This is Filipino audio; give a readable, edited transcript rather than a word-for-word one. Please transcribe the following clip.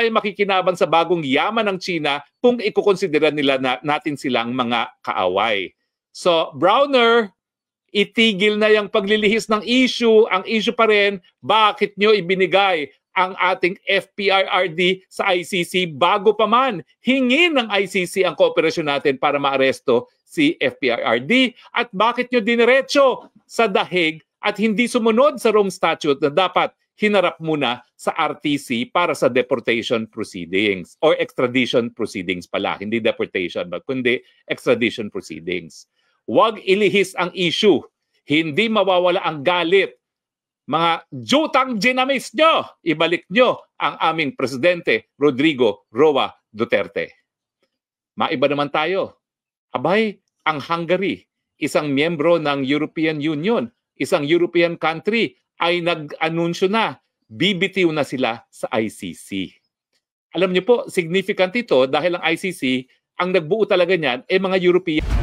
tayo makikinabang sa bagong yaman ng China kung ikukonsidera nila natin silang mga kaaway. So, Browner, itigil na yung paglilihis ng issue. Ang issue pa rin, bakit nyo ibinigay ang ating FPRRD sa ICC bago pa man hingin ng ICC ang kooperasyon natin para maaresto si FPRRD? At bakit nyo diniretso sa dahig at hindi sumunod sa Rome Statute na dapat hinarap muna sa RTC para sa deportation proceedings or extradition proceedings pala, hindi deportation kundi extradition proceedings. Huwag ilihis ang issue. Hindi mawawala ang galit. Mga jutang ginamis nyo, ibalik nyo ang aming Presidente Rodrigo Roa Duterte. Maiba naman tayo. Abay, ang Hungary, isang miyembro ng European Union, isang European country, ay nag-anunsyo na, bibitiw na sila sa ICC. Alam niyo po, significant ito dahil ang ICC, ang nagbuo talaga niyan, mga European